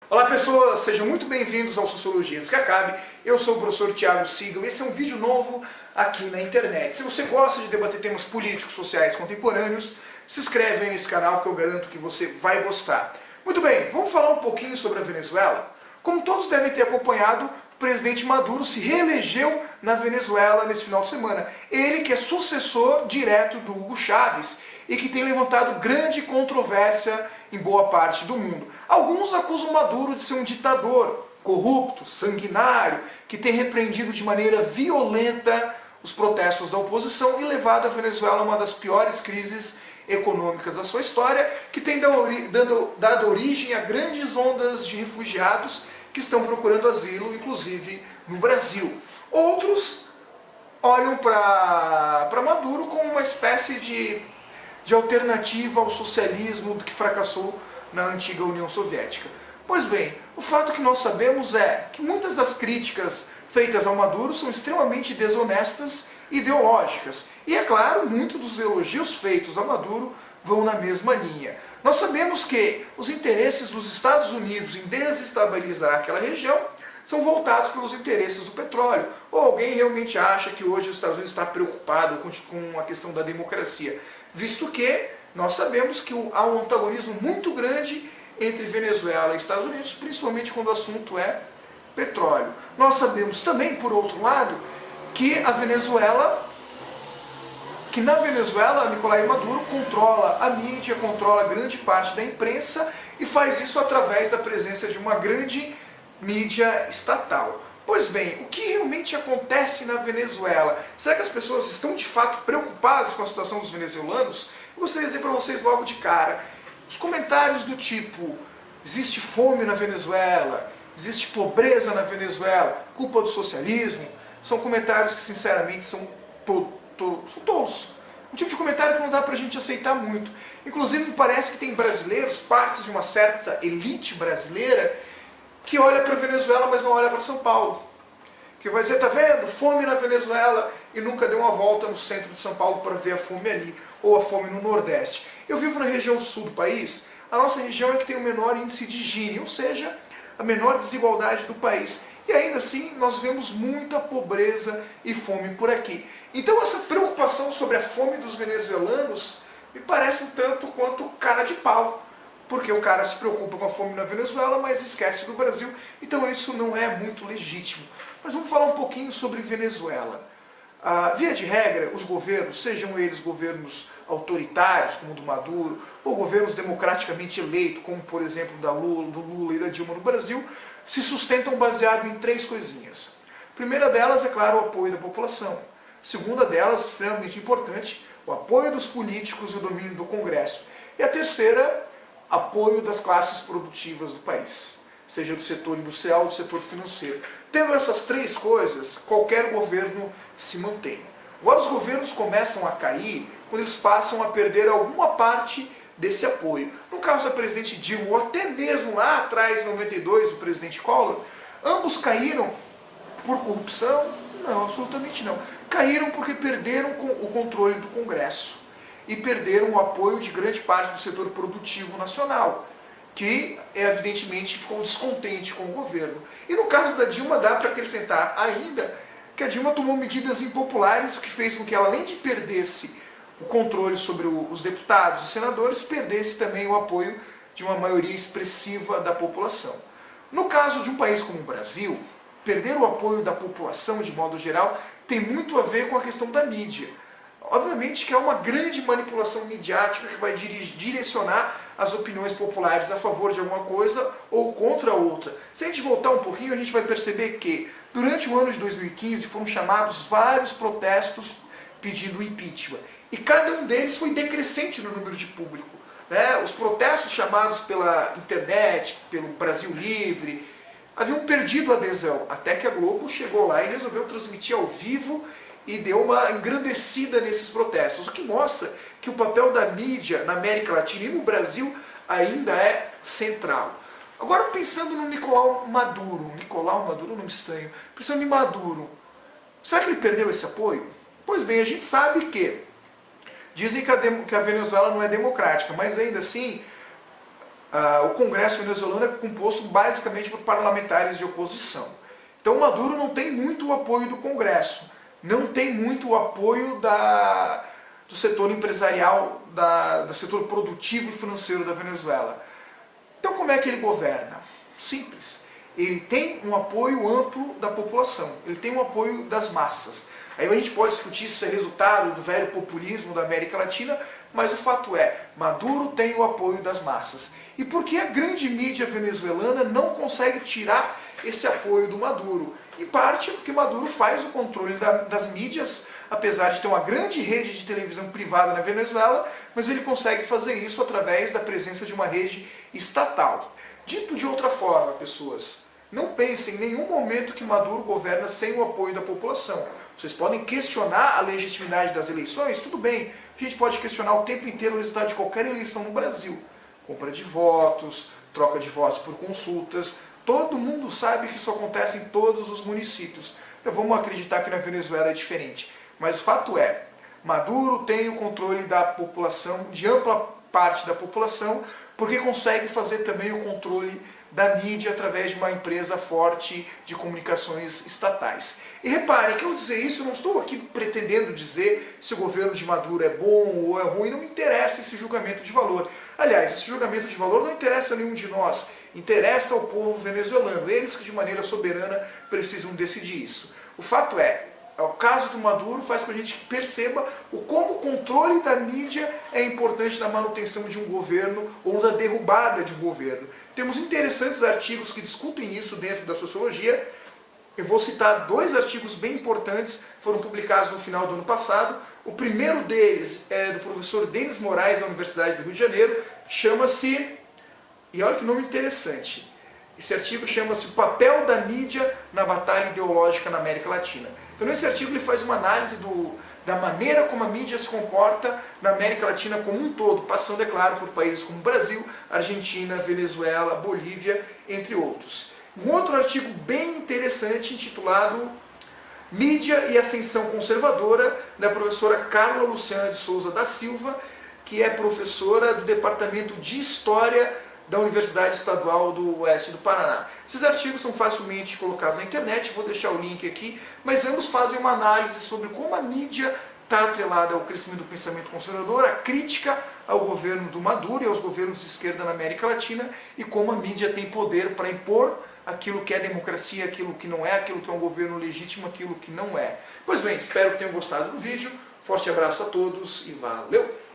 Olá pessoas, sejam muito bem-vindos ao Sociologia Antes que Acabe. Eu sou o professor Thiago Sigel e esse é um vídeo novo aqui na internet. Se você gosta de debater temas políticos, sociais, contemporâneos, se inscreve aí nesse canal que eu garanto que você vai gostar. Muito bem, vamos falar um pouquinho sobre a Venezuela? Como todos devem ter acompanhado, o presidente Maduro se reelegeu na Venezuela nesse final de semana. Ele que é sucessor direto do Hugo Chávez e que tem levantado grande controvérsia em boa parte do mundo. Alguns acusam Maduro de ser um ditador, corrupto, sanguinário, que tem repreendido de maneira violenta os protestos da oposição e levado a Venezuela a uma das piores crises econômicas da sua história, que tem dado origem a grandes ondas de refugiados que estão procurando asilo, inclusive no Brasil. Outros olham para Maduro como uma espécie de alternativa ao socialismo que fracassou na antiga União Soviética. Pois bem, o fato que nós sabemos é que muitas das críticas feitas ao Maduro são extremamente desonestas e ideológicas. E é claro, muitos dos elogios feitos a Maduro vão na mesma linha. Nós sabemos que os interesses dos Estados Unidos em desestabilizar aquela região são voltados pelos interesses do petróleo. Ou alguém realmente acha que hoje os Estados Unidos está preocupado com a questão da democracia, visto que nós sabemos que há um antagonismo muito grande entre Venezuela e Estados Unidos, principalmente quando o assunto é petróleo. Nós sabemos também, por outro lado, que na Venezuela, Nicolás Maduro controla a mídia, controla grande parte da imprensa e faz isso através da presença de uma grande mídia estatal. Pois bem, o que realmente acontece na Venezuela? Será que as pessoas estão de fato preocupadas com a situação dos venezuelanos? Eu gostaria de dizer para vocês logo de cara, os comentários do tipo, existe fome na Venezuela, existe pobreza na Venezuela, culpa do socialismo, são comentários que sinceramente são tolos. Um tipo de comentário que não dá pra gente aceitar muito. Inclusive parece que tem brasileiros, partes de uma certa elite brasileira, que olha para a Venezuela, mas não olha para São Paulo. Que vai dizer, tá vendo? Fome na Venezuela e nunca deu uma volta no centro de São Paulo para ver a fome ali, ou a fome no Nordeste. Eu vivo na região sul do país, a nossa região é que tem o menor índice de Gini, ou seja, a menor desigualdade do país. E ainda assim, nós vemos muita pobreza e fome por aqui. Então essa preocupação sobre a fome dos venezuelanos me parece um tanto quanto cara de pau. Porque o cara se preocupa com a fome na Venezuela, mas esquece do Brasil, então isso não é muito legítimo. Mas vamos falar um pouquinho sobre Venezuela. Via de regra, os governos, sejam eles governos autoritários, como o do Maduro, ou governos democraticamente eleitos, como por exemplo do Lula e da Dilma no Brasil, se sustentam baseado em três coisinhas. A primeira delas, é claro, o apoio da população. A segunda delas, extremamente importante, o apoio dos políticos e o domínio do Congresso. E a terceira, apoio das classes produtivas do país, seja do setor industrial ou do setor financeiro. Tendo essas três coisas, qualquer governo se mantém. Agora os governos começam a cair quando eles passam a perder alguma parte desse apoio. No caso da presidente Dilma, ou até mesmo lá atrás, em 92, do presidente Collor, ambos caíram por corrupção? Não, absolutamente não. Caíram porque perderam o controle do Congresso e perderam o apoio de grande parte do setor produtivo nacional, que evidentemente ficou descontente com o governo. E no caso da Dilma dá para acrescentar ainda que a Dilma tomou medidas impopulares, o que fez com que ela, além de perdesse o controle sobre os deputados e senadores, perdesse também o apoio de uma maioria expressiva da população. No caso de um país como o Brasil, perder o apoio da população de modo geral tem muito a ver com a questão da mídia. Obviamente que é uma grande manipulação midiática que vai direcionar as opiniões populares a favor de alguma coisa ou contra outra. Se a gente voltar um pouquinho, a gente vai perceber que durante o ano de 2015 foram chamados vários protestos pedindo impeachment. E cada um deles foi decrescente no número de público. Os protestos chamados pela internet, pelo Brasil Livre, haviam perdido a adesão, até que a Globo chegou lá e resolveu transmitir ao vivo e deu uma engrandecida nesses protestos, o que mostra que o papel da mídia na América Latina e no Brasil ainda é central. Agora pensando no Nicolás Maduro, nome estranho, pensando em Maduro, será que ele perdeu esse apoio? Pois bem, a gente sabe que dizem que a Venezuela não é democrática, mas ainda assim o Congresso venezuelano é composto basicamente por parlamentares de oposição. Então Maduro não tem muito o apoio do Congresso, não tem muito o apoio do setor empresarial, do setor produtivo e financeiro da Venezuela. Então como é que ele governa? Simples. Ele tem um apoio amplo da população, ele tem um apoio das massas. Aí a gente pode discutir se isso é resultado do velho populismo da América Latina, mas o fato é, Maduro tem o apoio das massas. E por que a grande mídia venezuelana não consegue tirar esse apoio do Maduro? Em parte porque Maduro faz o controle das mídias, apesar de ter uma grande rede de televisão privada na Venezuela, mas ele consegue fazer isso através da presença de uma rede estatal. Dito de outra forma, pessoas, não pensem em nenhum momento que Maduro governa sem o apoio da população. Vocês podem questionar a legitimidade das eleições, tudo bem. A gente pode questionar o tempo inteiro o resultado de qualquer eleição no Brasil. Compra de votos, troca de votos por consultas. Todo mundo sabe que isso acontece em todos os municípios. Então vamos acreditar que na Venezuela é diferente. Mas o fato é, Maduro tem o controle da população, de ampla parte da população, porque consegue fazer também o controle da mídia através de uma empresa forte de comunicações estatais. E reparem que ao dizer isso, eu não estou aqui pretendendo dizer se o governo de Maduro é bom ou é ruim, não me interessa esse julgamento de valor. Aliás, esse julgamento de valor não interessa a nenhum de nós, interessa ao povo venezuelano, eles que de maneira soberana precisam decidir isso. O fato é, o caso do Maduro faz com que a gente perceba como o controle da mídia é importante na manutenção de um governo ou na derrubada de um governo. Temos interessantes artigos que discutem isso dentro da sociologia. Eu vou citar 2 artigos bem importantes, foram publicados no final do ano passado. O primeiro deles é do professor Denis Moraes, da Universidade do Rio de Janeiro, chama-se, e olha que nome interessante, esse artigo chama-se O Papel da Mídia na Batalha Ideológica na América Latina. Então nesse artigo ele faz uma análise da maneira como a mídia se comporta na América Latina como um todo, passando, é claro, por países como Brasil, Argentina, Venezuela, Bolívia, entre outros. Um outro artigo bem interessante intitulado Mídia e Ascensão Conservadora, da professora Carla Luciana de Souza da Silva, que é professora do Departamento de História da Universidade Estadual do Oeste do Paraná. Esses artigos são facilmente colocados na internet, vou deixar o link aqui, mas ambos fazem uma análise sobre como a mídia está atrelada ao crescimento do pensamento conservador, a crítica ao governo do Maduro e aos governos de esquerda na América Latina, e como a mídia tem poder para impor aquilo que é democracia, aquilo que não é, aquilo que é um governo legítimo, aquilo que não é. Pois bem, espero que tenham gostado do vídeo, forte abraço a todos e valeu!